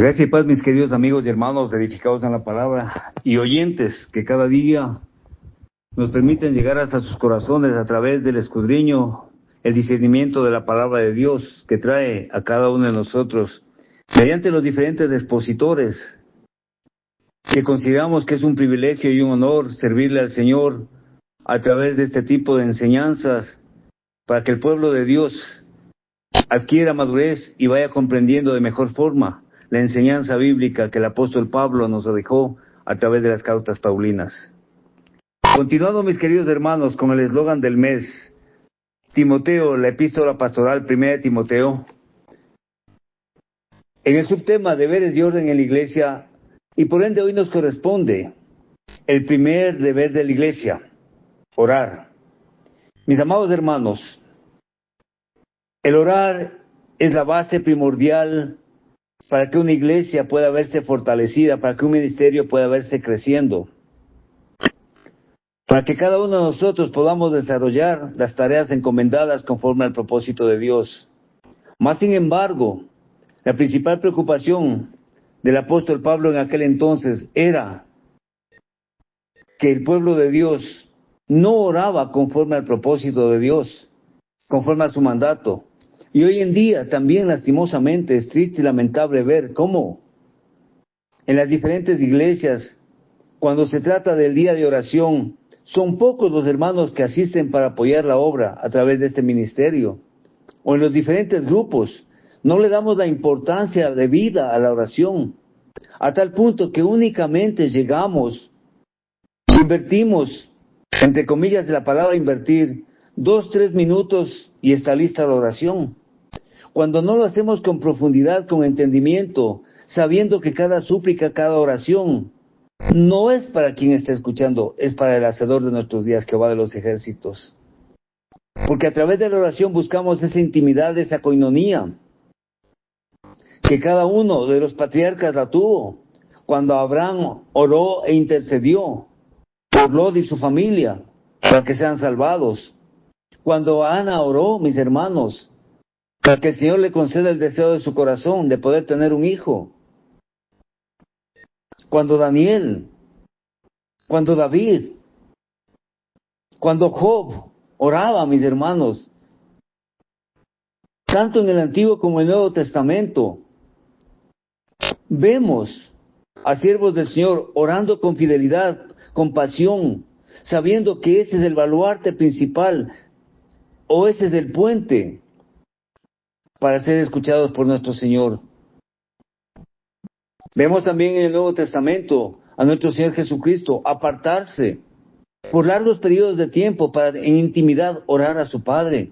Gracias y paz, mis queridos amigos y hermanos edificados en la palabra y oyentes que cada día nos permiten llegar hasta sus corazones a través del escudriño, el discernimiento de la palabra de Dios que trae a cada uno de nosotros mediante los diferentes expositores que consideramos que es un privilegio y un honor servirle al Señor a través de este tipo de enseñanzas para que el pueblo de Dios adquiera madurez y vaya comprendiendo de mejor forma la enseñanza bíblica que el apóstol Pablo nos dejó a través de las cartas paulinas. Continuando, mis queridos hermanos, con el eslogan del mes, Timoteo, la epístola pastoral, 1 Timoteo, en el subtema deberes y orden en la iglesia, y por ende hoy nos corresponde el primer deber de la iglesia, orar. Mis amados hermanos, el orar es la base primordial para que una iglesia pueda verse fortalecida, para que un ministerio pueda verse creciendo, para que cada uno de nosotros podamos desarrollar las tareas encomendadas conforme al propósito de Dios. Mas, sin embargo, la principal preocupación del apóstol Pablo en aquel entonces era que el pueblo de Dios no oraba conforme al propósito de Dios, conforme a su mandato. Y hoy en día también lastimosamente es triste y lamentable ver cómo en las diferentes iglesias, cuando se trata del día de oración, son pocos los hermanos que asisten para apoyar la obra a través de este ministerio. O en los diferentes grupos, no le damos la importancia debida a la oración, a tal punto que únicamente llegamos, invertimos, entre comillas de la palabra invertir, 2-3 minutos y está lista la oración. Cuando no lo hacemos con profundidad, con entendimiento, sabiendo que cada súplica, cada oración, no es para quien está escuchando, es para el Hacedor de nuestros días, Jehová de los ejércitos. Porque a través de la oración buscamos esa intimidad, esa coinonía, que cada uno de los patriarcas la tuvo, cuando Abraham oró e intercedió por Lot y su familia, para que sean salvados. Cuando Ana oró, mis hermanos, para que el Señor le conceda el deseo de su corazón de poder tener un hijo. Cuando Daniel, cuando David, cuando Job oraba, mis hermanos, tanto en el Antiguo como en el Nuevo Testamento, vemos a siervos del Señor orando con fidelidad, con pasión, sabiendo que ese es el baluarte principal, o ese es el puente para ser escuchados por nuestro Señor. Vemos también en el Nuevo Testamento a nuestro Señor Jesucristo apartarse por largos periodos de tiempo para en intimidad orar a su Padre.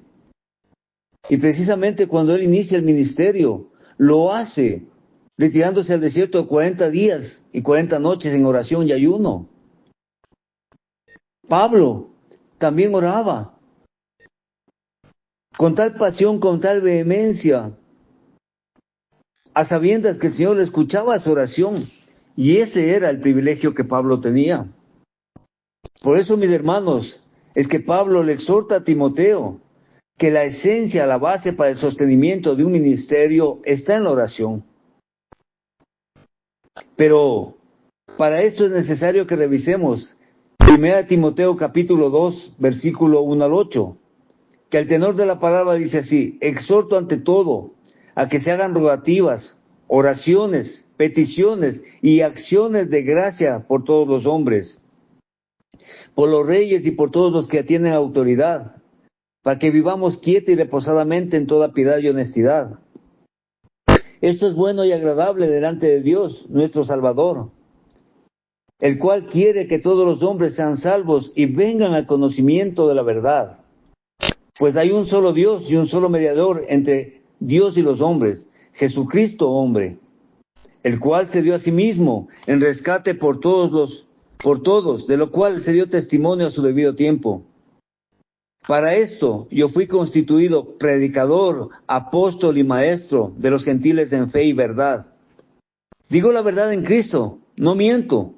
Y precisamente cuando Él inicia el ministerio, lo hace retirándose al desierto 40 días y 40 noches en oración y ayuno. Pablo también oraba con tal pasión, con tal vehemencia, a sabiendas que el Señor le escuchaba su oración, y ese era el privilegio que Pablo tenía. Por eso, mis hermanos, es que Pablo le exhorta a Timoteo que la esencia, la base para el sostenimiento de un ministerio está en la oración. Pero para esto es necesario que revisemos 1 Timoteo capítulo 2, versículo 1 al 8, que al tenor de la palabra dice así: exhorto ante todo a que se hagan rogativas, oraciones, peticiones y acciones de gracia por todos los hombres, por los reyes y por todos los que tienen autoridad, para que vivamos quieta y reposadamente en toda piedad y honestidad. Esto es bueno y agradable delante de Dios, nuestro Salvador, el cual quiere que todos los hombres sean salvos y vengan al conocimiento de la verdad. Pues hay un solo Dios y un solo mediador entre Dios y los hombres, Jesucristo hombre, el cual se dio a sí mismo en rescate por todos, de lo cual se dio testimonio a su debido tiempo. Para esto yo fui constituido predicador, apóstol y maestro de los gentiles en fe y verdad. Digo la verdad en Cristo, no miento.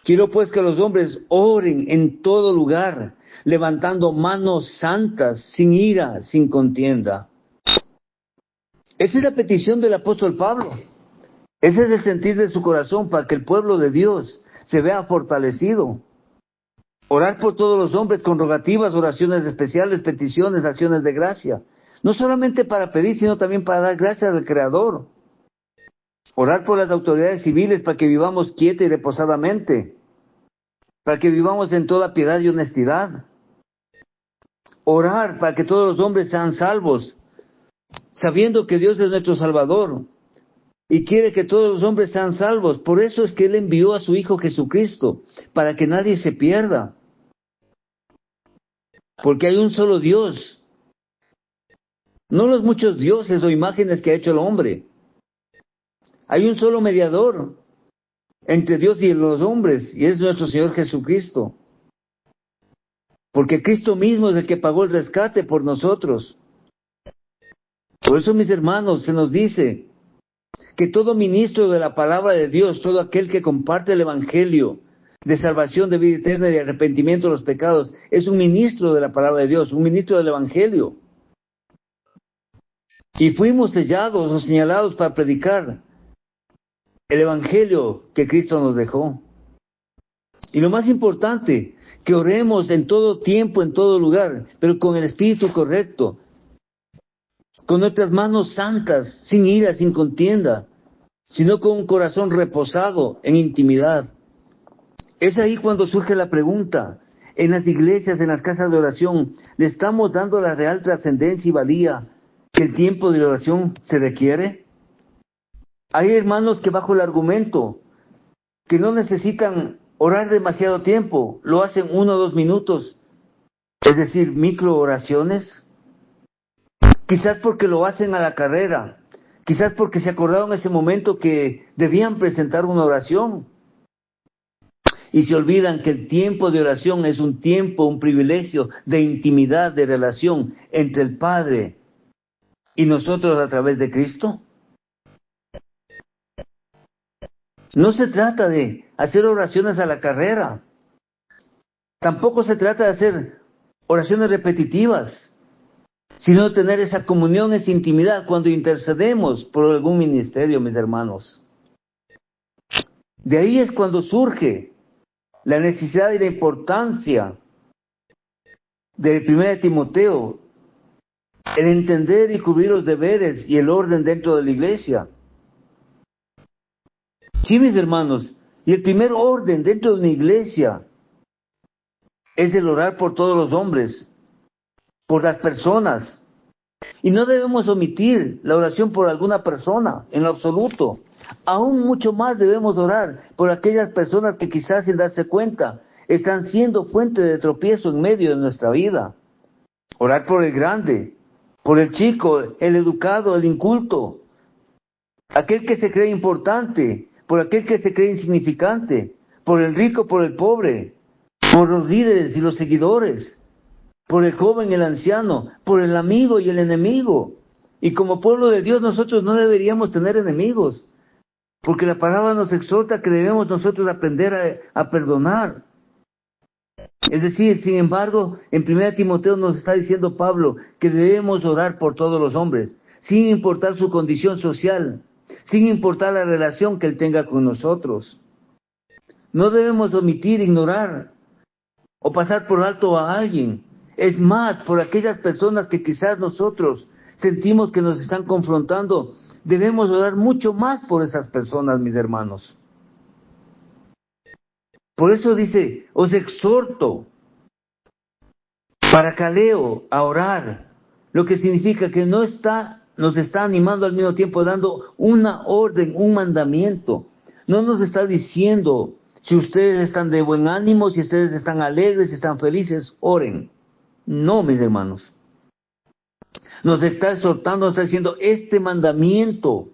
Quiero pues que los hombres oren en todo lugar, levantando manos santas, sin ira, sin contienda. Esa es la petición del apóstol Pablo. Ese es el sentir de su corazón para que el pueblo de Dios se vea fortalecido. Orar por todos los hombres con rogativas, oraciones especiales, peticiones, acciones de gracia. No solamente para pedir, sino también para dar gracias al Creador. Orar por las autoridades civiles para que vivamos quieta y reposadamente. Para que vivamos en toda piedad y honestidad. Orar para que todos los hombres sean salvos, sabiendo que Dios es nuestro Salvador y quiere que todos los hombres sean salvos. Por eso es que Él envió a su Hijo Jesucristo, para que nadie se pierda. Porque hay un solo Dios, no los muchos dioses o imágenes que ha hecho el hombre. Hay un solo mediador entre Dios y los hombres, y es nuestro Señor Jesucristo. Porque Cristo mismo es el que pagó el rescate por nosotros. Por eso, mis hermanos, se nos dice que todo ministro de la palabra de Dios, todo aquel que comparte el Evangelio de salvación, de vida eterna y de arrepentimiento de los pecados, es un ministro de la palabra de Dios, un ministro del Evangelio. Y fuimos sellados o señalados para predicar el Evangelio que Cristo nos dejó. Y lo más importante, que oremos en todo tiempo, en todo lugar, pero con el espíritu correcto, con nuestras manos santas, sin ira, sin contienda, sino con un corazón reposado en intimidad. Es ahí cuando surge la pregunta: en las iglesias, en las casas de oración, ¿le estamos dando la real trascendencia y valía que el tiempo de oración se requiere? Hay hermanos que bajo el argumento que no necesitan orar demasiado tiempo, lo hacen 1 o 2 minutos, es decir, micro oraciones. Quizás porque lo hacen a la carrera, quizás porque se acordaron en ese momento que debían presentar una oración. Y se olvidan que el tiempo de oración es un tiempo, un privilegio de intimidad, de relación entre el Padre y nosotros a través de Cristo. No se trata de hacer oraciones a la carrera. Tampoco se trata de hacer oraciones repetitivas, sino de tener esa comunión, esa intimidad cuando intercedemos por algún ministerio, mis hermanos. De ahí es cuando surge la necesidad y la importancia del 1 Timoteo, el entender y cubrir los deberes y el orden dentro de la iglesia. Sí, mis hermanos, y el primer orden dentro de una iglesia es el orar por todos los hombres, por las personas. Y no debemos omitir la oración por alguna persona, en lo absoluto. Aún mucho más debemos orar por aquellas personas que quizás sin darse cuenta están siendo fuente de tropiezo en medio de nuestra vida. Orar por el grande, por el chico, el educado, el inculto, aquel que se cree importante, por aquel que se cree insignificante, por el rico, por el pobre, por los líderes y los seguidores, por el joven y el anciano, por el amigo y el enemigo. Y como pueblo de Dios nosotros no deberíamos tener enemigos, porque la palabra nos exhorta que debemos nosotros aprender a perdonar. Es decir, sin embargo, en 1 Timoteo nos está diciendo Pablo que debemos orar por todos los hombres, sin importar su condición social, sin importar la relación que él tenga con nosotros. No debemos omitir, ignorar o pasar por alto a alguien. Es más, por aquellas personas que quizás nosotros sentimos que nos están confrontando, debemos orar mucho más por esas personas, mis hermanos. Por eso dice, os exhorto, paracaleo, a orar, lo que significa que nos está animando al mismo tiempo, dando una orden, un mandamiento. No nos está diciendo, si ustedes están de buen ánimo, si ustedes están alegres, si están felices, oren. No, mis hermanos. Nos está exhortando, nos está diciendo, este mandamiento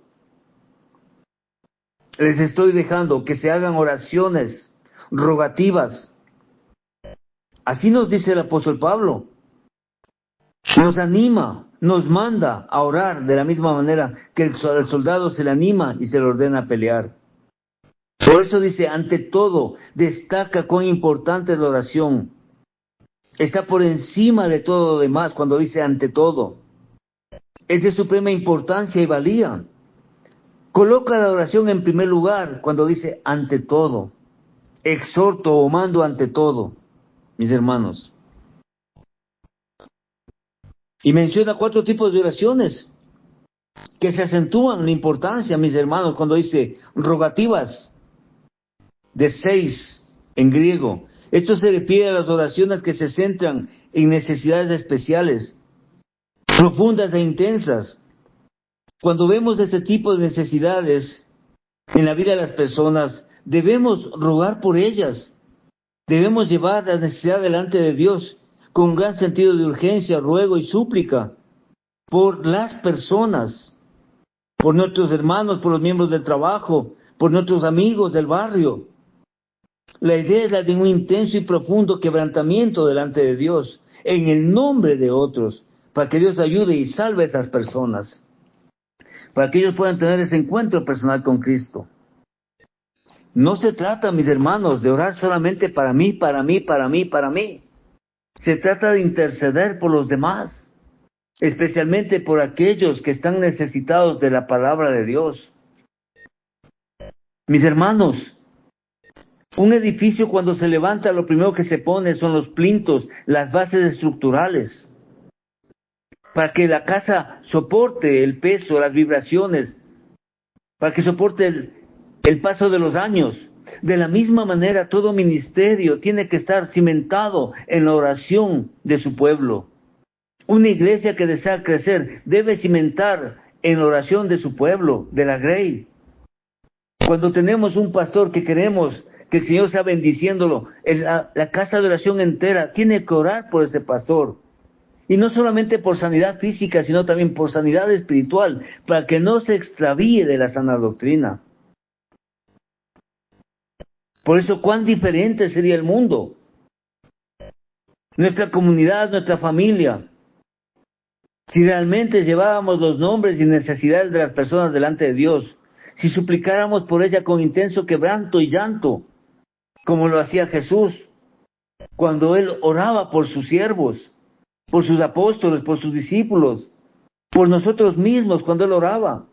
les estoy dejando, que se hagan oraciones rogativas. Así nos dice el apóstol Pablo. Nos anima, nos manda a orar de la misma manera que el soldado se le anima y se le ordena a pelear. Por eso dice, ante todo, destaca cuán importante es la oración. Está por encima de todo lo demás cuando dice ante todo. Es de suprema importancia y valía. Coloca la oración en primer lugar cuando dice ante todo. Exhorto o mando ante todo, mis hermanos. Y menciona 4 tipos de oraciones que se acentúan la importancia, mis hermanos, cuando dice rogativas, de 6 en griego. Esto se refiere a las oraciones que se centran en necesidades especiales, profundas e intensas. Cuando vemos este tipo de necesidades en la vida de las personas, debemos rogar por ellas. Debemos llevar la necesidad delante de Dios con un gran sentido de urgencia, ruego y súplica por las personas, por nuestros hermanos, por los miembros del trabajo, por nuestros amigos del barrio. La idea es la de un intenso y profundo quebrantamiento delante de Dios, en el nombre de otros, para que Dios ayude y salve a esas personas, para que ellos puedan tener ese encuentro personal con Cristo. No se trata, mis hermanos, de orar solamente para mí, para mí, para mí, para mí. Se trata de interceder por los demás, especialmente por aquellos que están necesitados de la palabra de Dios. Mis hermanos, un edificio cuando se levanta lo primero que se pone son los plintos, las bases estructurales, para que la casa soporte el peso, las vibraciones, para que soporte el paso de los años. De la misma manera, todo ministerio tiene que estar cimentado en la oración de su pueblo. Una iglesia que desea crecer debe cimentar en la oración de su pueblo, de la grey. Cuando tenemos un pastor que queremos que el Señor sea bendiciéndolo, la casa de oración entera tiene que orar por ese pastor. Y no solamente por sanidad física, sino también por sanidad espiritual, para que no se extravíe de la sana doctrina. Por eso, ¿cuán diferente sería el mundo? Nuestra comunidad, nuestra familia, si realmente llevábamos los nombres y necesidades de las personas delante de Dios, si suplicáramos por ella con intenso quebranto y llanto, como lo hacía Jesús, cuando Él oraba por sus siervos, por sus apóstoles, por sus discípulos, por nosotros mismos cuando Él oraba.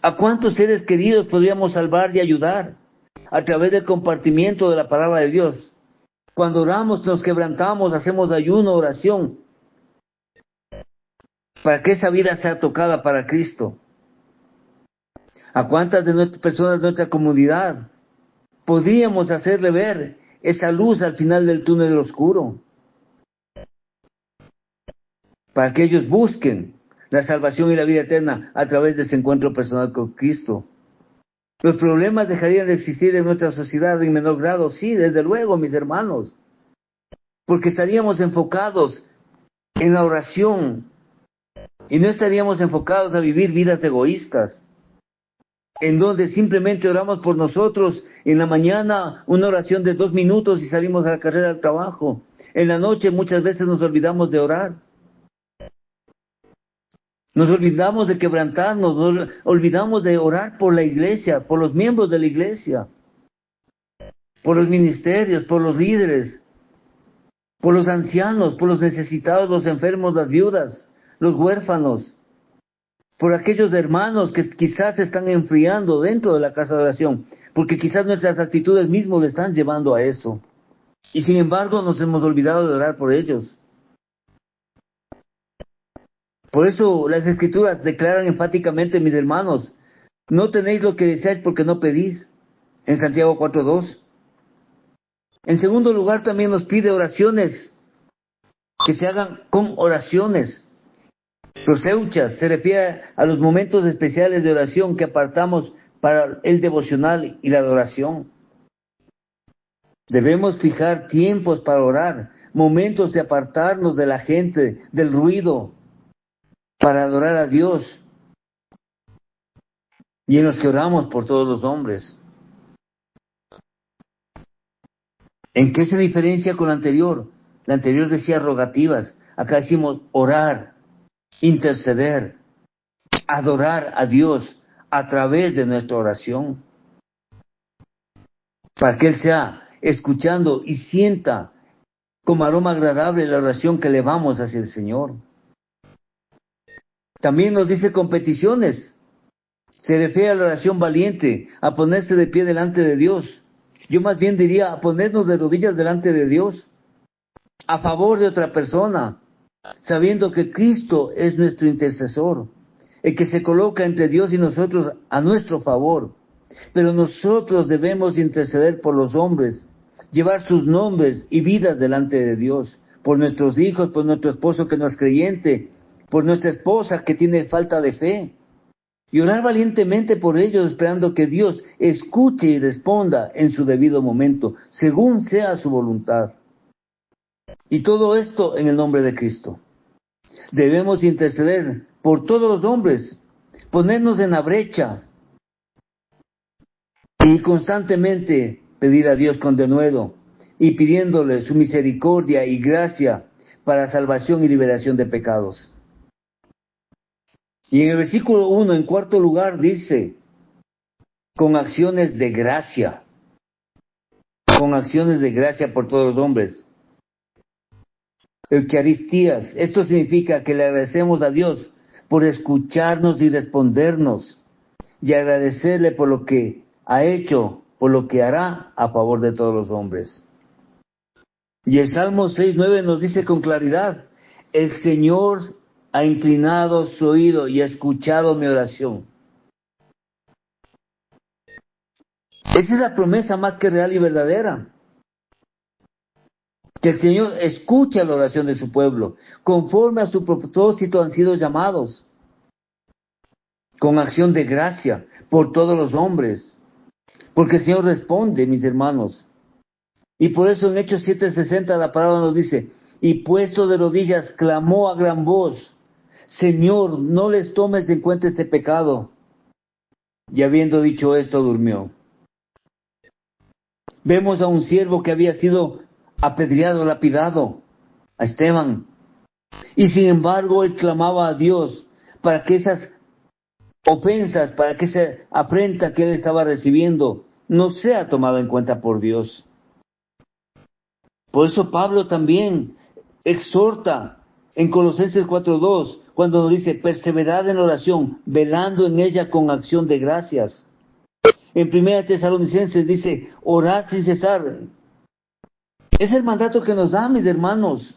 ¿A cuántos seres queridos podríamos salvar y ayudar a través del compartimiento de la palabra de Dios? Cuando oramos, nos quebrantamos, hacemos ayuno, oración, para que esa vida sea tocada para Cristo. ¿A cuántas de nuestras personas de nuestra comunidad podríamos hacerle ver esa luz al final del túnel oscuro? Para que ellos busquen la salvación y la vida eterna a través de ese encuentro personal con Cristo. ¿Los problemas dejarían de existir en nuestra sociedad en menor grado? Sí, desde luego, mis hermanos. Porque estaríamos enfocados en la oración y no estaríamos enfocados a vivir vidas egoístas, en donde simplemente oramos por nosotros. En la mañana una oración de 2 minutos y salimos a la carrera al trabajo. En la noche muchas veces nos olvidamos de orar. Nos olvidamos de quebrantarnos, nos olvidamos de orar por la iglesia, por los miembros de la iglesia, por los ministerios, por los líderes, por los ancianos, por los necesitados, los enfermos, las viudas, los huérfanos, por aquellos hermanos que quizás se están enfriando dentro de la casa de oración, porque quizás nuestras actitudes mismas le están llevando a eso. Y sin embargo nos hemos olvidado de orar por ellos. Por eso las Escrituras declaran enfáticamente, mis hermanos, no tenéis lo que deseáis porque no pedís, en Santiago 4:2. En segundo lugar, también nos pide oraciones, que se hagan con oraciones. Proseuchas se refiere a los momentos especiales de oración que apartamos para el devocional y la adoración. Debemos fijar tiempos para orar, momentos de apartarnos de la gente, del ruido, para adorar a Dios, y en los que oramos por todos los hombres. ¿En qué se diferencia con la anterior? La anterior decía rogativas, acá decimos orar, interceder, adorar a Dios a través de nuestra oración, para que Él sea escuchando y sienta como aroma agradable la oración que elevamos hacia el Señor. También nos dice con peticiones. Se refiere a la oración valiente, a ponerse de pie delante de Dios. Yo más bien diría a ponernos de rodillas delante de Dios, a favor de otra persona, sabiendo que Cristo es nuestro intercesor, el que se coloca entre Dios y nosotros a nuestro favor. Pero nosotros debemos interceder por los hombres, llevar sus nombres y vidas delante de Dios, por nuestros hijos, por nuestro esposo que no es creyente, por nuestra esposa que tiene falta de fe, y orar valientemente por ellos, esperando que Dios escuche y responda en su debido momento, según sea su voluntad. Y todo esto en el nombre de Cristo. Debemos interceder por todos los hombres, ponernos en la brecha y constantemente pedir a Dios con denuedo y pidiéndole su misericordia y gracia para salvación y liberación de pecados. Y en el versículo 1, en cuarto lugar, dice, con acciones de gracia. Con acciones de gracia por todos los hombres. Eucaristías, esto significa que le agradecemos a Dios por escucharnos y respondernos, y agradecerle por lo que ha hecho, por lo que hará a favor de todos los hombres. Y el Salmo 6:9 nos dice con claridad, el Señor ha inclinado su oído y ha escuchado mi oración. Esa es la promesa más que real y verdadera. Que el Señor escucha la oración de su pueblo. Conforme a su propósito han sido llamados. Con acción de gracia por todos los hombres. Porque el Señor responde, mis hermanos. Y por eso en Hechos 7:60 la palabra nos dice, y puesto de rodillas clamó a gran voz, Señor, no les tomes en cuenta este pecado. Y habiendo dicho esto, durmió. Vemos a un siervo que había sido apedreado, lapidado, a Esteban. Y sin embargo, él clamaba a Dios para que esas ofensas, para que esa afrenta que él estaba recibiendo, no sea tomada en cuenta por Dios. Por eso Pablo también exhorta en Colosenses 4:2, cuando nos dice, perseverad en oración, velando en ella con acción de gracias. En 1 Tesalonicenses dice, orad sin cesar. Es el mandato que nos da, mis hermanos.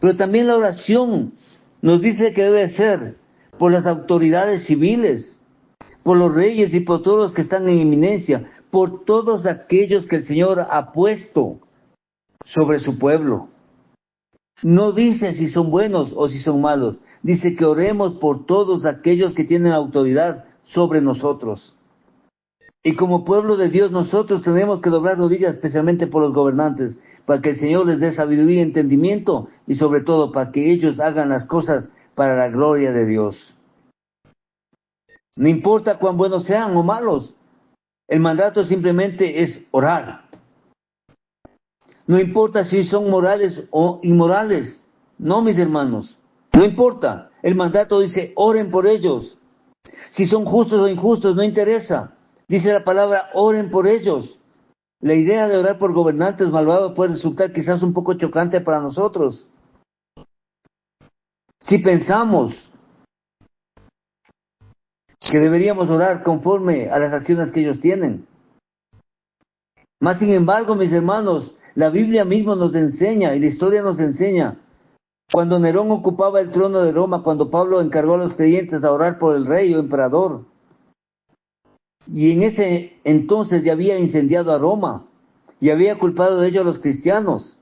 Pero también la oración nos dice que debe ser por las autoridades civiles, por los reyes y por todos los que están en eminencia, por todos aquellos que el Señor ha puesto sobre su pueblo. No dice si son buenos o si son malos. Dice que oremos por todos aquellos que tienen autoridad sobre nosotros. Y como pueblo de Dios nosotros tenemos que doblar rodillas especialmente por los gobernantes, para que el Señor les dé sabiduría y entendimiento, y sobre todo para que ellos hagan las cosas para la gloria de Dios. No importa cuán buenos sean o malos, el mandato simplemente es orar. No importa si son morales o inmorales. No, mis hermanos, no importa. El mandato dice, oren por ellos. Si son justos o injustos, no interesa. Dice la palabra, oren por ellos. La idea de orar por gobernantes malvados puede resultar quizás un poco chocante para nosotros. Si pensamos que deberíamos orar conforme a las acciones que ellos tienen. Mas sin embargo, mis hermanos, la Biblia misma nos enseña, y la historia nos enseña, cuando Nerón ocupaba el trono de Roma, cuando Pablo encargó a los creyentes a orar por el rey o emperador, y en ese entonces ya había incendiado a Roma, y había culpado de ello a los cristianos.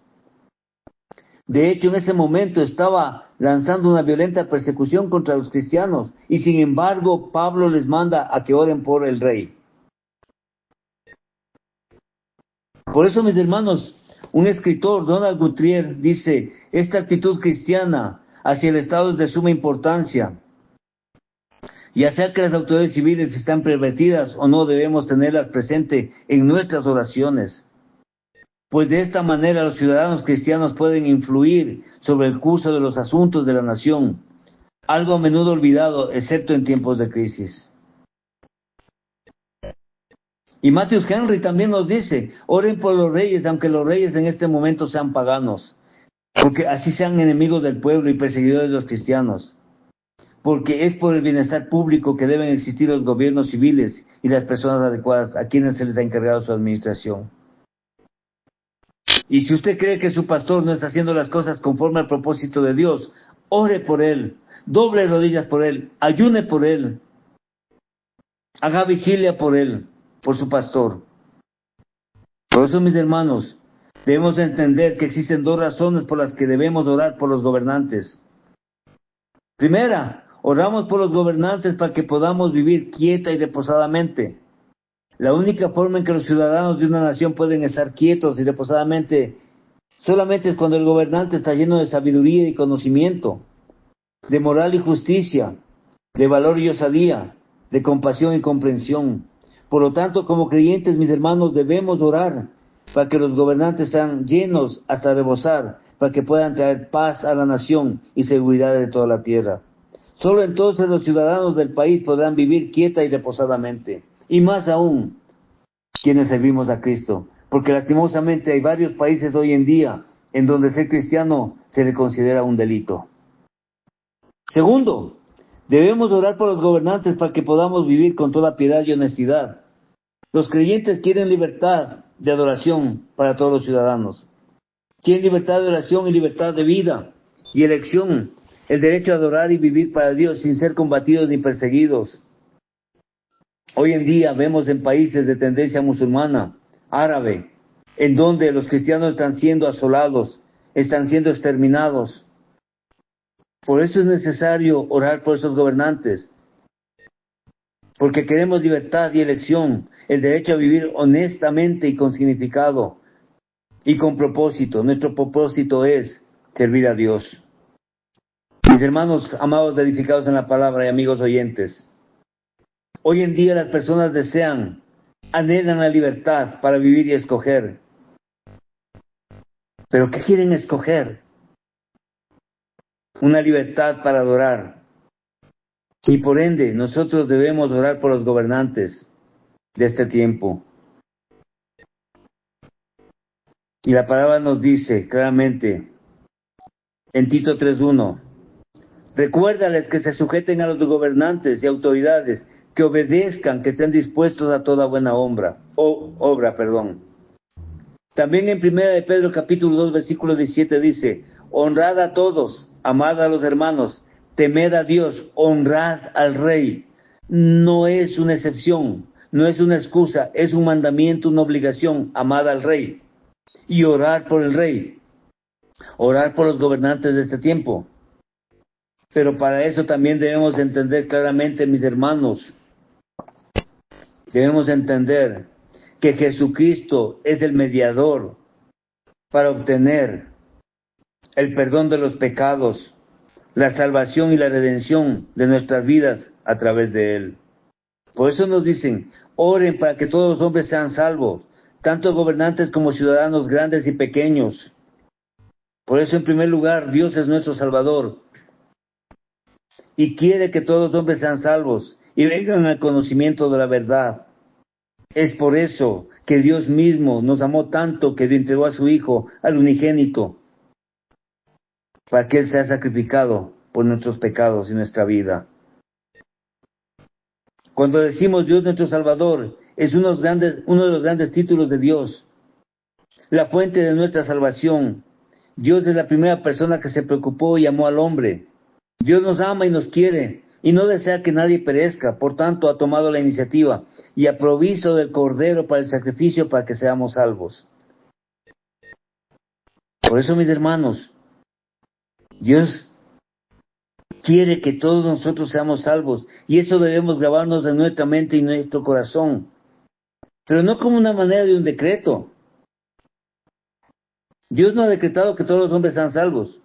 De hecho, en ese momento estaba lanzando una violenta persecución contra los cristianos, y sin embargo, Pablo les manda a que oren por el rey. Por eso, mis hermanos, un escritor, Donald Guthrie, dice, esta actitud cristiana hacia el Estado es de suma importancia. Ya sea que las autoridades civiles están pervertidas o no, debemos tenerlas presentes en nuestras oraciones. Pues de esta manera los ciudadanos cristianos pueden influir sobre el curso de los asuntos de la nación, algo a menudo olvidado, excepto en tiempos de crisis. Y Matthew Henry también nos dice, oren por los reyes, aunque los reyes en este momento sean paganos, porque así sean enemigos del pueblo y perseguidores de los cristianos. porque es por el bienestar público que deben existir los gobiernos civiles y las personas adecuadas a quienes se les ha encargado su administración. Y si usted cree que su pastor no está haciendo las cosas conforme al propósito de Dios, ore por él, doble rodillas por él, ayune por él, haga vigilia por él, por su pastor. Por eso, mis hermanos, debemos entender que existen dos razones por las que debemos orar por los gobernantes. Primera, oramos por los gobernantes para que podamos vivir quieta y reposadamente. La única forma en que los ciudadanos de una nación pueden estar quietos y reposadamente solamente es cuando el gobernante está lleno de sabiduría y conocimiento, de moral y justicia, de valor y osadía, de compasión y comprensión. Por lo tanto, como creyentes, mis hermanos, debemos orar para que los gobernantes sean llenos hasta rebosar, para que puedan traer paz a la nación y seguridad de toda la tierra. Solo entonces los ciudadanos del país podrán vivir quieta y reposadamente. Y más aún, quienes servimos a Cristo. Porque lastimosamente hay varios países hoy en día en donde ser cristiano se le considera un delito. Segundo, debemos orar por los gobernantes para que podamos vivir con toda piedad y honestidad. Los creyentes quieren libertad de adoración para todos los ciudadanos. Quieren libertad de oración y libertad de vida y elección, el derecho a adorar y vivir para Dios sin ser combatidos ni perseguidos. Hoy en día vemos en países de tendencia musulmana, árabe, en donde los cristianos están siendo asolados, están siendo exterminados. Por eso es necesario orar por esos gobernantes, porque queremos libertad y elección, el derecho a vivir honestamente y con significado y con propósito. Nuestro propósito es servir a Dios. Mis hermanos amados, edificados en la palabra y amigos oyentes, hoy en día las personas anhelan la libertad para vivir y escoger. ¿Pero qué quieren escoger? Una libertad para adorar. Y por ende, nosotros debemos orar por los gobernantes de este tiempo. Y la palabra nos dice claramente en Tito 3:1, recuérdales que se sujeten a los gobernantes y autoridades, que obedezcan, que estén dispuestos a toda buena obra. También en 1 de Pedro capítulo 2 versículo 17 dice, honrad a todos, amad a los hermanos, temed a Dios, honrad al rey. No es una excepción, no es una excusa, es un mandamiento, una obligación, amad al rey y orar por el rey, orar por los gobernantes de este tiempo. Pero para eso también debemos entender claramente, mis hermanos, debemos entender que Jesucristo es el mediador para obtener el perdón de los pecados, la salvación y la redención de nuestras vidas a través de Él. Por eso nos dicen, oren para que todos los hombres sean salvos, tanto gobernantes como ciudadanos grandes y pequeños. Por eso, en primer lugar, Dios es nuestro Salvador y quiere que todos los hombres sean salvos y vengan al conocimiento de la verdad. Es por eso que Dios mismo nos amó tanto que le entregó a su Hijo, al unigénito, para que Él sea sacrificado por nuestros pecados y nuestra vida. Cuando decimos Dios nuestro Salvador, es uno de los grandes títulos de Dios, la fuente de nuestra salvación. Dios es la primera persona que se preocupó y amó al hombre. Dios nos ama y nos quiere, y no desea que nadie perezca. Por tanto, ha tomado la iniciativa y ha provisto del Cordero para el sacrificio para que seamos salvos. Por eso, mis hermanos, Dios quiere que todos nosotros seamos salvos, y eso debemos grabarnos en nuestra mente y en nuestro corazón. Pero no como una manera de un decreto. Dios no ha decretado que todos los hombres sean salvos.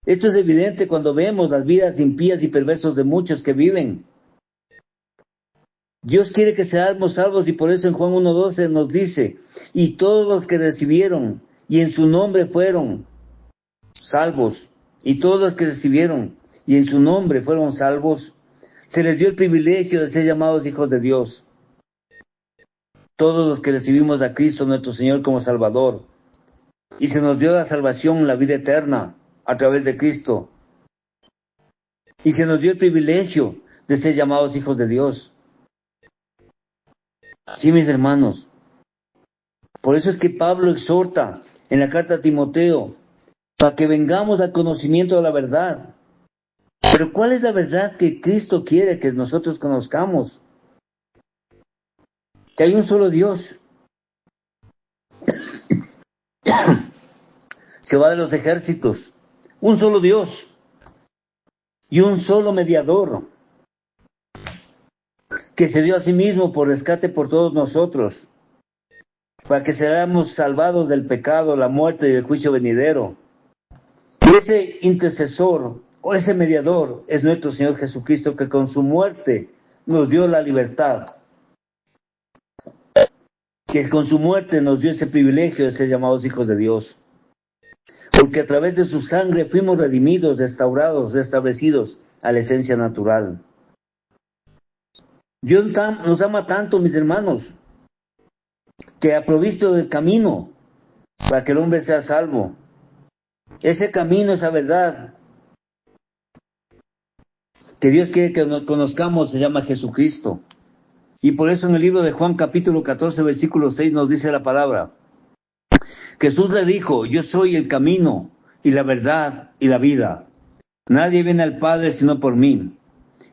Esto es evidente cuando vemos las vidas impías y perversos de muchos que viven. Dios quiere que seamos salvos, y por eso en Juan 1:12 nos dice, y todos los que recibieron y en su nombre fueron salvos, y todos los que recibieron y en su nombre fueron salvos, se les dio el privilegio de ser llamados hijos de Dios. Todos los que recibimos a Cristo nuestro Señor como Salvador, y se nos dio la salvación, la vida eterna, a través de Cristo. y se nos dio el privilegio de ser llamados hijos de Dios. Sí, mis hermanos. Por eso es que Pablo exhorta en la carta a Timoteo, para que vengamos al conocimiento de la verdad. Pero ¿cuál es la verdad que Cristo quiere que nosotros conozcamos? Que hay un solo Dios, Jehová de los ejércitos, un solo Dios y un solo mediador, que se dio a sí mismo por rescate por todos nosotros, para que seamos salvados del pecado, la muerte y el juicio venidero. Y ese intercesor o ese mediador es nuestro Señor Jesucristo, que con su muerte nos dio la libertad, que con su muerte nos dio ese privilegio de ser llamados hijos de Dios, porque a través de su sangre fuimos redimidos, restaurados, restablecidos a la esencia natural. Dios nos ama tanto, mis hermanos, que ha provisto del camino para que el hombre sea salvo. Ese camino, esa verdad que Dios quiere que nos conozcamos, se llama Jesucristo. Y por eso en el libro de Juan capítulo 14 versículo 6 nos dice la palabra: Jesús le dijo, yo soy el camino y la verdad y la vida. Nadie viene al Padre sino por mí.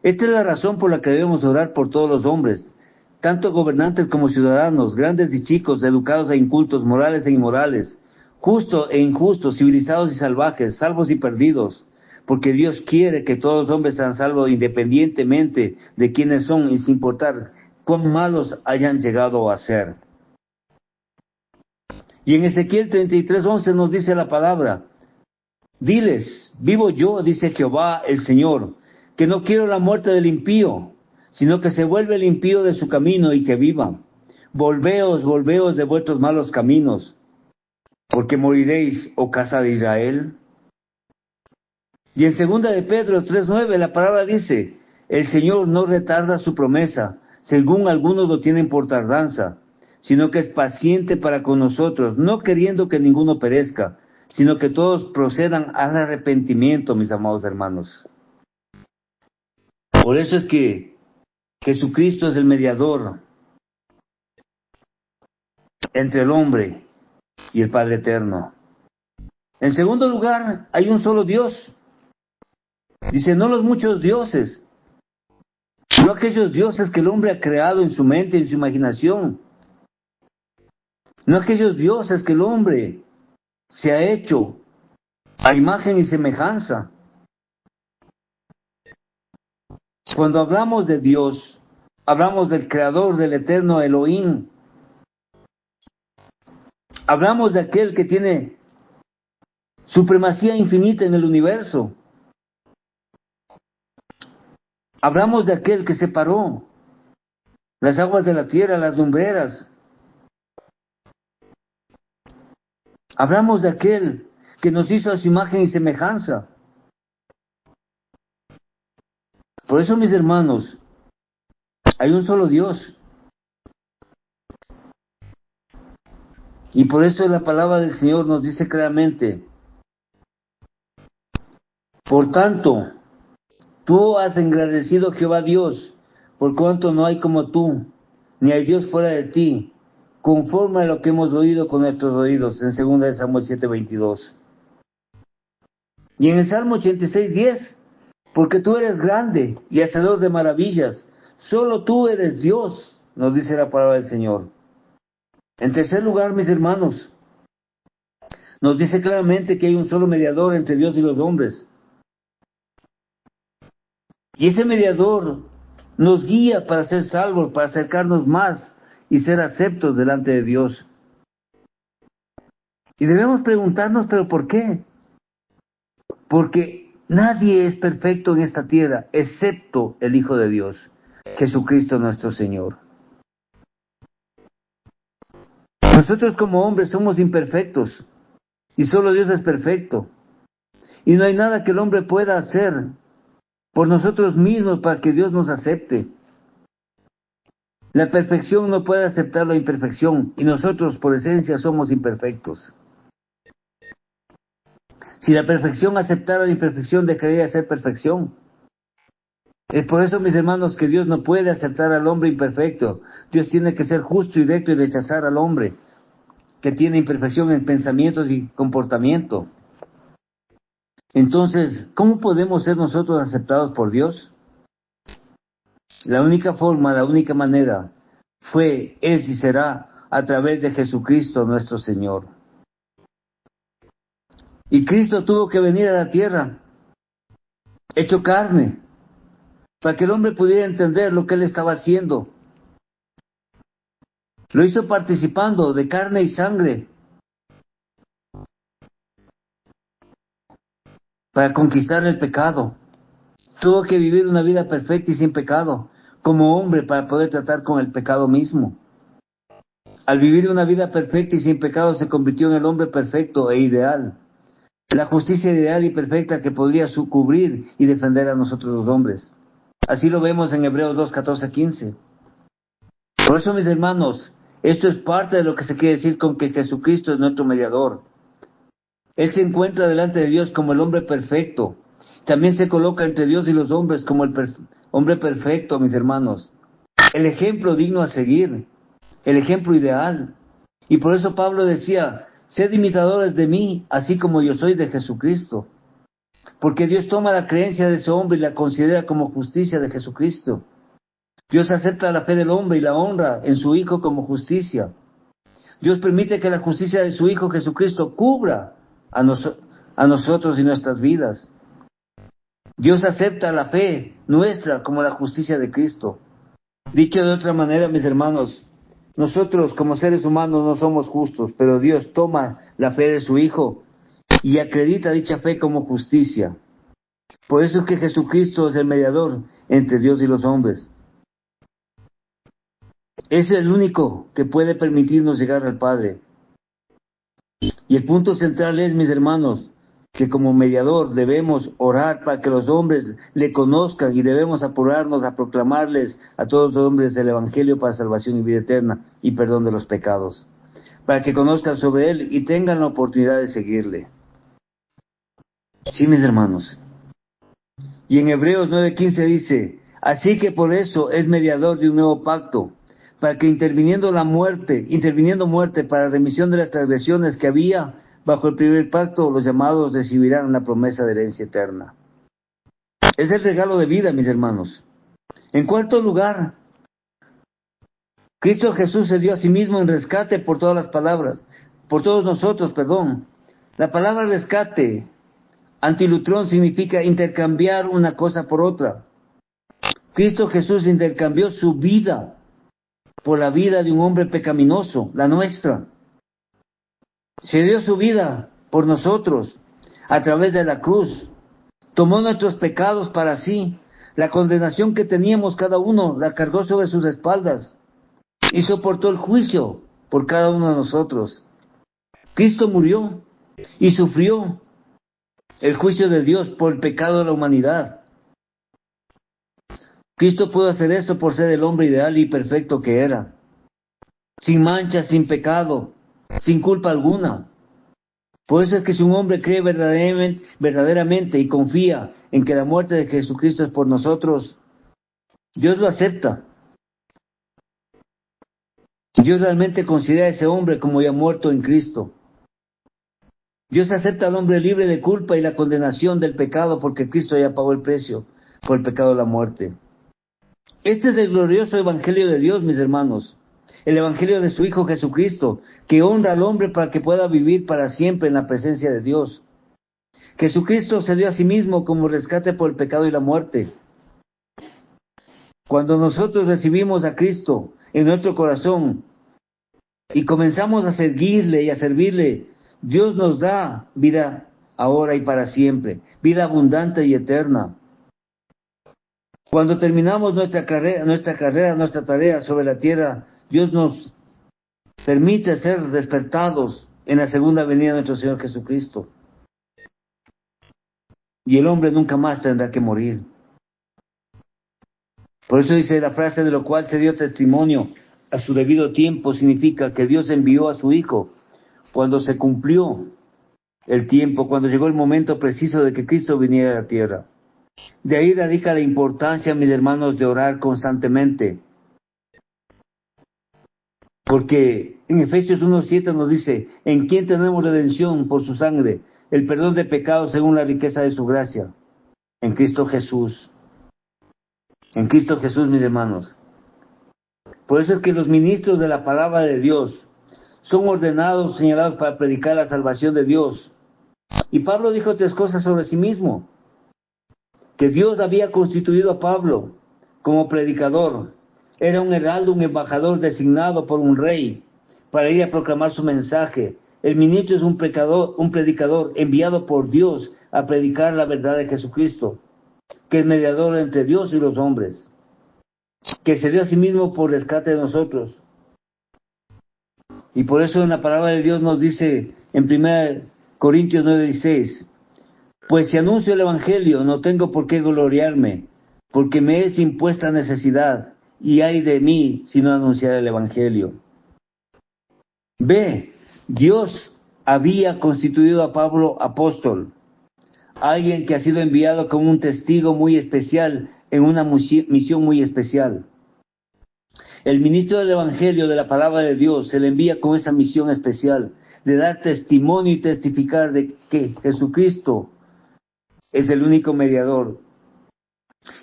Esta es la razón por la que debemos orar por todos los hombres, tanto gobernantes como ciudadanos, grandes y chicos, educados e incultos, morales e inmorales, justos e injustos, civilizados y salvajes, salvos y perdidos, porque Dios quiere que todos los hombres sean salvos independientemente de quiénes son y sin importar cuán malos hayan llegado a ser. Y en Ezequiel 33:11 nos dice la palabra: diles, vivo yo, dice Jehová el Señor, que no quiero la muerte del impío, sino que se vuelve el impío de su camino y que viva. Volveos, volveos de vuestros malos caminos, porque moriréis, oh casa de Israel. Y en 2 de Pedro 3:9 la palabra dice: el Señor no retarda su promesa, según algunos lo tienen por tardanza, sino que es paciente para con nosotros, no queriendo que ninguno perezca, sino que todos procedan al arrepentimiento, mis amados hermanos. Por eso es que Jesucristo es el mediador entre el hombre y el Padre Eterno. En segundo lugar, hay un solo Dios. Dice, no los muchos dioses, no aquellos dioses que el hombre ha creado en su mente, en su imaginación. No aquellos dioses que el hombre se ha hecho a imagen y semejanza. Cuando hablamos de Dios, hablamos del Creador, del Eterno Elohim. Hablamos de aquel que tiene supremacía infinita en el universo. Hablamos de aquel que separó las aguas de la tierra, las lumbreras. Hablamos de aquel que nos hizo a su imagen y semejanza. Por eso, mis hermanos, hay un solo Dios. Y por eso la palabra del Señor nos dice claramente: por tanto, tú has engrandecido Jehová Dios, por cuanto no hay como tú, ni hay Dios fuera de ti, conforme a lo que hemos oído con nuestros oídos, en 2 de Samuel 7:22. Y en el Salmo 86:10, porque tú eres grande y hacedor de maravillas, solo tú eres Dios, nos dice la palabra del Señor. En tercer lugar, mis hermanos, nos dice claramente que hay un solo mediador entre Dios y los hombres. Y ese mediador nos guía para ser salvos, para acercarnos más y ser aceptos delante de Dios. Y debemos preguntarnos, ¿pero por qué? Porque nadie es perfecto en esta tierra, excepto el Hijo de Dios, Jesucristo nuestro Señor. Nosotros como hombres somos imperfectos, y solo Dios es perfecto. Y no hay nada que el hombre pueda hacer por nosotros mismos para que Dios nos acepte. La perfección no puede aceptar la imperfección, y nosotros por esencia somos imperfectos. Si la perfección aceptara la imperfección, dejaría de ser perfección. Es por eso, mis hermanos, que Dios no puede aceptar al hombre imperfecto. Dios tiene que ser justo y recto y rechazar al hombre que tiene imperfección en pensamientos y comportamiento. Entonces, ¿cómo podemos ser nosotros aceptados por Dios? La única forma, la única manera fue, es y será a través de Jesucristo nuestro Señor. Y Cristo tuvo que venir a la tierra, hecho carne, para que el hombre pudiera entender lo que él estaba haciendo. Lo hizo participando de carne y sangre para conquistar el pecado. Tuvo que vivir una vida perfecta y sin pecado, como hombre, para poder tratar con el pecado mismo. Al vivir una vida perfecta y sin pecado, se convirtió en el hombre perfecto e ideal. La justicia ideal y perfecta que podría cubrir y defender a nosotros los hombres. Así lo vemos en Hebreos 2, 14, 15. Por eso, mis hermanos, esto es parte de lo que se quiere decir con que Jesucristo es nuestro mediador. Él se encuentra delante de Dios como el hombre perfecto. También se coloca entre Dios y los hombres como el hombre perfecto, mis hermanos. El ejemplo digno a seguir. El ejemplo ideal. Y por eso Pablo decía, sed imitadores de mí, así como yo soy de Jesucristo. Porque Dios toma la creencia de ese hombre y la considera como justicia de Jesucristo. Dios acepta la fe del hombre y la honra en su Hijo como justicia. Dios permite que la justicia de su Hijo Jesucristo cubra a nosotros y nuestras vidas. Dios acepta la fe nuestra como la justicia de Cristo. Dicho de otra manera, mis hermanos, nosotros como seres humanos no somos justos, pero Dios toma la fe de su Hijo y acredita dicha fe como justicia. Por eso es que Jesucristo es el mediador entre Dios y los hombres. Es el único que puede permitirnos llegar al Padre. Y el punto central es, mis hermanos, que como mediador debemos orar para que los hombres le conozcan y debemos apurarnos a proclamarles a todos los hombres el Evangelio para salvación y vida eterna y perdón de los pecados, para que conozcan sobre Él y tengan la oportunidad de seguirle. Sí, mis hermanos. Y en Hebreos 9:15 dice, así que por eso es mediador de un nuevo pacto, para que interviniendo muerte para remisión de las transgresiones que había bajo el primer pacto, los llamados recibirán la promesa de herencia eterna. Es el regalo de vida, mis hermanos. En cuarto lugar, Cristo Jesús se dio a sí mismo en rescate por todas las palabras, por todos nosotros, perdón. La palabra rescate, antilutrón, significa intercambiar una cosa por otra. Cristo Jesús intercambió su vida por la vida de un hombre pecaminoso, la nuestra. Se dio su vida por nosotros a través de la cruz. Tomó nuestros pecados para sí. La condenación que teníamos cada uno la cargó sobre sus espaldas y soportó el juicio por cada uno de nosotros. Cristo murió y sufrió el juicio de Dios por el pecado de la humanidad. Cristo pudo hacer esto por ser el hombre ideal y perfecto que era, sin mancha, sin pecado, sin culpa alguna. Por eso es que si un hombre cree verdaderamente y confía en que la muerte de Jesucristo es por nosotros, Dios lo acepta. Dios realmente considera a ese hombre como ya muerto en Cristo. Dios acepta al hombre libre de culpa y la condenación del pecado porque Cristo ya pagó el precio por el pecado de la muerte. Este es el glorioso evangelio de Dios, mis hermanos. El evangelio de su Hijo Jesucristo, que honra al hombre para que pueda vivir para siempre en la presencia de Dios. Jesucristo se dio a sí mismo como rescate por el pecado y la muerte. Cuando nosotros recibimos a Cristo en nuestro corazón y comenzamos a seguirle y a servirle, Dios nos da vida ahora y para siempre, vida abundante y eterna. Cuando terminamos nuestra tarea sobre la tierra, Dios nos permite ser despertados en la segunda venida de nuestro Señor Jesucristo. Y el hombre nunca más tendrá que morir. Por eso dice la frase, de lo cual se dio testimonio a su debido tiempo, significa que Dios envió a su Hijo cuando se cumplió el tiempo, cuando llegó el momento preciso de que Cristo viniera a la tierra. De ahí radica la importancia, mis hermanos, de orar constantemente. Porque en Efesios 1:7 nos dice, en quien tenemos redención por su sangre, el perdón de pecados según la riqueza de su gracia, en Cristo Jesús. En Cristo Jesús, mis hermanos. Por eso es que los ministros de la palabra de Dios son ordenados, señalados para predicar la salvación de Dios. Y Pablo dijo 3 cosas sobre sí mismo. Que Dios había constituido a Pablo como predicador. Era un heraldo, un embajador designado por un rey para ir a proclamar su mensaje. El ministro es un predicador enviado por Dios a predicar la verdad de Jesucristo, que es mediador entre Dios y los hombres, que se dio a sí mismo por rescate de nosotros. Y por eso en la palabra de Dios nos dice en 1 Corintios 9:16, pues si anuncio el Evangelio no tengo por qué gloriarme, porque me es impuesta necesidad, y ay de mí si no anunciar el Evangelio. Ve, Dios había constituido a Pablo apóstol, alguien que ha sido enviado como un testigo muy especial en una misión muy especial. El ministro del Evangelio, de la palabra de Dios, se le envía con esa misión especial de dar testimonio y testificar de que Jesucristo es el único mediador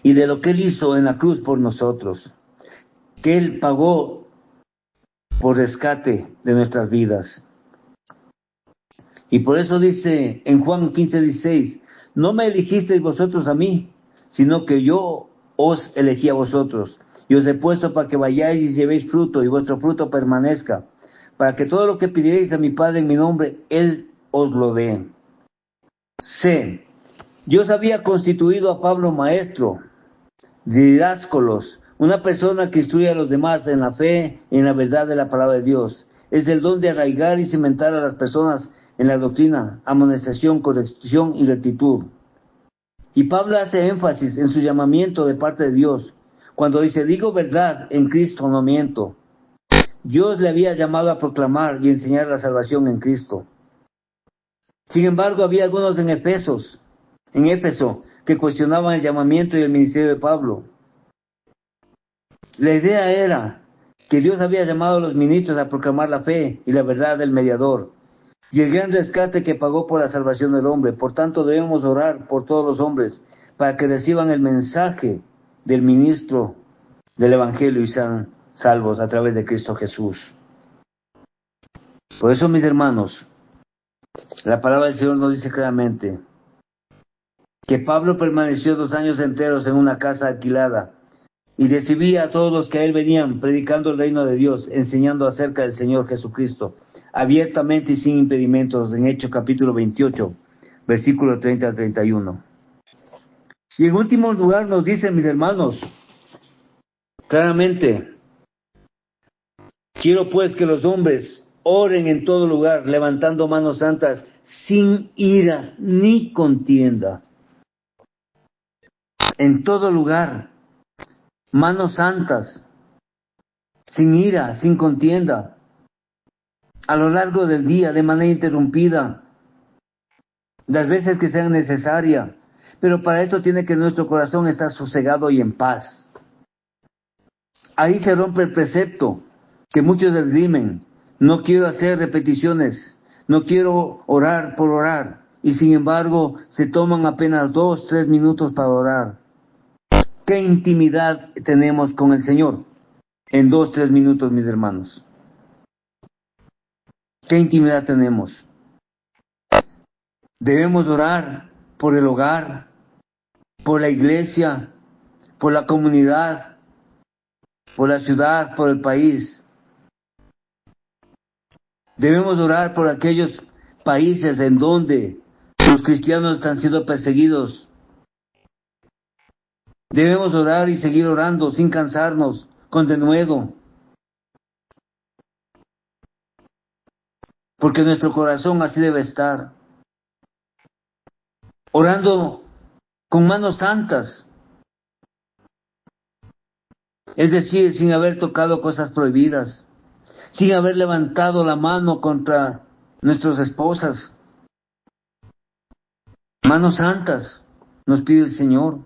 y de lo que Él hizo en la cruz por nosotros, que Él pagó por rescate de nuestras vidas. Y por eso dice en Juan 15:16, no me elegisteis vosotros a mí, sino que yo os elegí a vosotros, y os he puesto para que vayáis y llevéis fruto, y vuestro fruto permanezca, para que todo lo que pidierais a mi Padre en mi nombre, Él os lo dé. C. Dios había constituido a Pablo maestro, didáscolos, una persona que instruye a los demás en la fe y en la verdad de la palabra de Dios. Es el don de arraigar y cimentar a las personas en la doctrina, amonestación, corrección y rectitud. Y Pablo hace énfasis en su llamamiento de parte de Dios, cuando dice, digo verdad, en Cristo no miento. Dios le había llamado a proclamar y enseñar la salvación en Cristo. Sin embargo, había algunos en Éfeso, que cuestionaban el llamamiento y el ministerio de Pablo. La idea era que Dios había llamado a los ministros a proclamar la fe y la verdad del mediador y el gran rescate que pagó por la salvación del hombre. Por tanto, debemos orar por todos los hombres para que reciban el mensaje del ministro del Evangelio y sean salvos a través de Cristo Jesús. Por eso, mis hermanos, la palabra del Señor nos dice claramente que Pablo permaneció 2 años enteros en una casa alquilada y recibía a todos los que a él venían predicando el reino de Dios, enseñando acerca del Señor Jesucristo, abiertamente y sin impedimentos, en Hechos capítulo 28, versículo 30 al 31. Y en último lugar nos dice, mis hermanos, claramente, quiero pues que los hombres oren en todo lugar, levantando manos santas, sin ira ni contienda. En todo lugar, manos santas, sin ira, sin contienda, a lo largo del día, de manera interrumpida, las veces que sean necesarias. Pero para esto tiene que nuestro corazón estar sosegado y en paz. Ahí se rompe el precepto que muchos esgrimen. No quiero hacer repeticiones, no quiero orar por orar, y sin embargo se toman apenas 2-3 minutos para orar. ¿Qué intimidad tenemos con el Señor en 2-3 minutos, mis hermanos? ¿Qué intimidad tenemos? Debemos orar por el hogar, por la iglesia, por la comunidad, por la ciudad, por el país. Debemos orar por aquellos países en donde los cristianos están siendo perseguidos. Debemos orar y seguir orando sin cansarnos, con denuedo. Porque nuestro corazón así debe estar. Orando con manos santas. Es decir, sin haber tocado cosas prohibidas. Sin haber levantado la mano contra nuestras esposas. Manos santas. nos pide el Señor.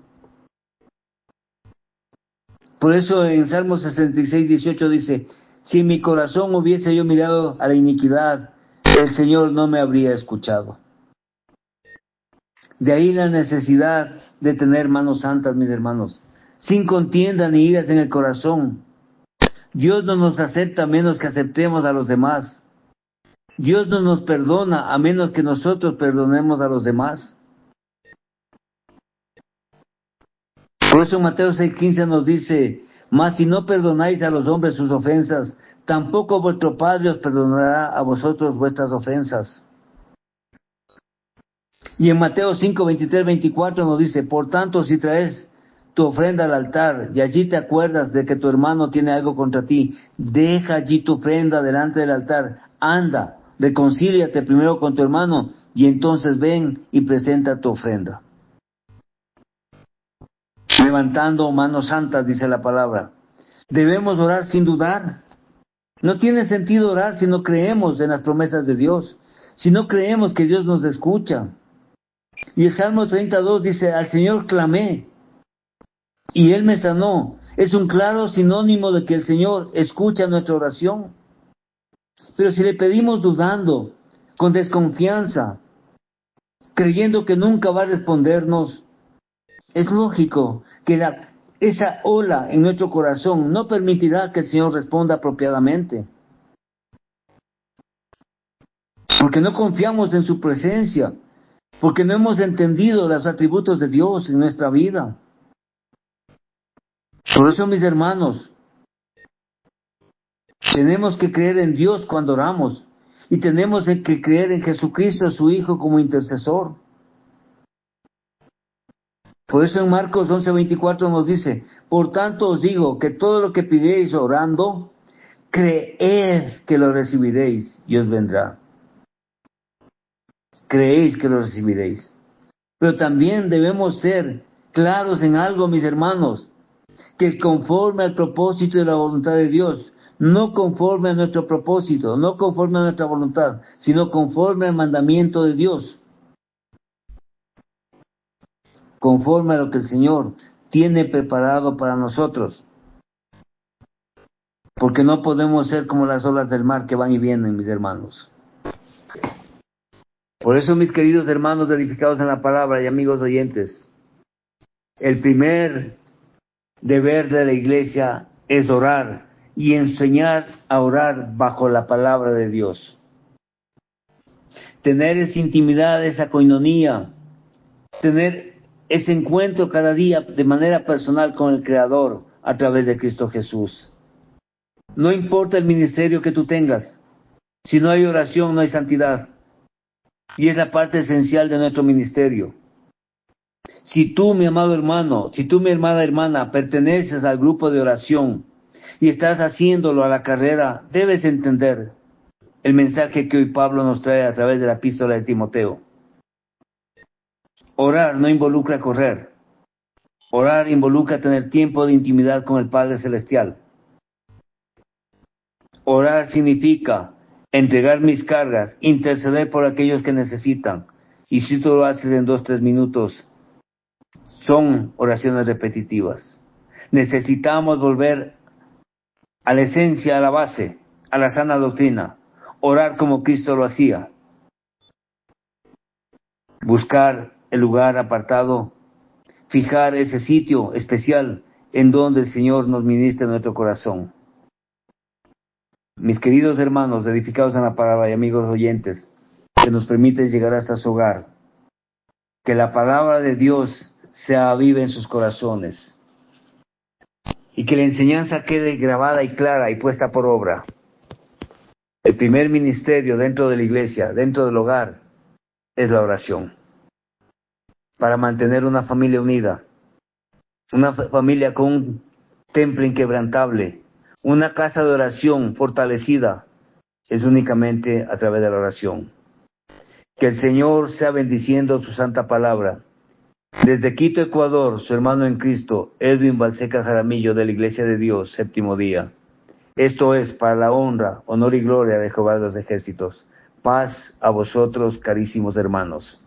Por eso en Salmo 66, 18 dice, si en mi corazón hubiese yo mirado a la iniquidad, el Señor no me habría escuchado. De ahí la necesidad de tener manos santas, mis hermanos, sin contienda ni iras en el corazón. Dios no nos acepta a menos que aceptemos a los demás. Dios no nos perdona a menos que nosotros perdonemos a los demás. Por eso Mateo 6:15 nos dice, mas si no perdonáis a los hombres sus ofensas, tampoco vuestro Padre os perdonará a vosotros vuestras ofensas. Y en Mateo 5:23, 24 nos dice, por tanto, si traes tu ofrenda al altar y allí te acuerdas de que tu hermano tiene algo contra ti, deja allí tu ofrenda delante del altar, anda, reconcíliate primero con tu hermano y entonces ven y presenta tu ofrenda. Levantando manos santas, dice la palabra. Debemos orar sin dudar. No tiene sentido orar si no creemos en las promesas de Dios, si no creemos que Dios nos escucha. Y el Salmo 32 dice, al Señor clamé y Él me sanó. Es un claro sinónimo de que el Señor escucha nuestra oración. Pero si le pedimos dudando, con desconfianza, creyendo que nunca va a respondernos, es lógico que esa ola en nuestro corazón no permitirá que el Señor responda apropiadamente. Porque no confiamos en su presencia, porque no hemos entendido los atributos de Dios en nuestra vida. Por eso, mis hermanos, tenemos que creer en Dios cuando oramos y tenemos que creer en Jesucristo, su Hijo, como intercesor. Por eso en Marcos 11:24 nos dice, por tanto os digo que todo lo que pidéis orando, creed que lo recibiréis y os vendrá. Creéis que lo recibiréis. Pero también debemos ser claros en algo, mis hermanos, que conforme al propósito y la voluntad de Dios, no conforme a nuestro propósito, no conforme a nuestra voluntad, sino conforme al mandamiento de Dios. Conforme a lo que el Señor tiene preparado para nosotros. Porque no podemos ser como las olas del mar que van y vienen, mis hermanos. Por eso, mis queridos hermanos edificados en la palabra y amigos oyentes, el primer deber de la iglesia es orar y enseñar a orar bajo la palabra de Dios. Tener esa intimidad, esa coinonía, tener ese encuentro cada día de manera personal con el Creador a través de Cristo Jesús. No importa el ministerio que tú tengas, si no hay oración no hay santidad. Y es la parte esencial de nuestro ministerio. Si tú, mi amado hermano, si tú, mi amada hermana, perteneces al grupo de oración y estás haciéndolo a la carrera, debes entender el mensaje que hoy Pablo nos trae a través de la epístola de Timoteo. Orar no involucra correr. Orar involucra tener tiempo de intimidad con el Padre Celestial. Orar significa entregar mis cargas, interceder por aquellos que necesitan. Y si tú lo haces en 2-3 minutos, son oraciones repetitivas. Necesitamos volver a la esencia, a la base, a la sana doctrina. Orar como Cristo lo hacía. Buscar el lugar apartado, fijar ese sitio especial en donde el Señor nos ministra en nuestro corazón. Mis queridos hermanos, edificados en la palabra y amigos oyentes, que nos permite llegar hasta su hogar, que la palabra de Dios sea viva en sus corazones y que la enseñanza quede grabada y clara y puesta por obra. El primer ministerio dentro de la iglesia, dentro del hogar, es la oración. Para mantener una familia unida, una familia con un templo inquebrantable, una casa de oración fortalecida, es únicamente a través de la oración. Que el Señor sea bendiciendo su santa palabra. Desde Quito, Ecuador, su hermano en Cristo, Edwin Balseca Jaramillo, de la Iglesia de Dios, séptimo día. Esto es para la honra, honor y gloria de Jehová de los ejércitos. Paz a vosotros, carísimos hermanos.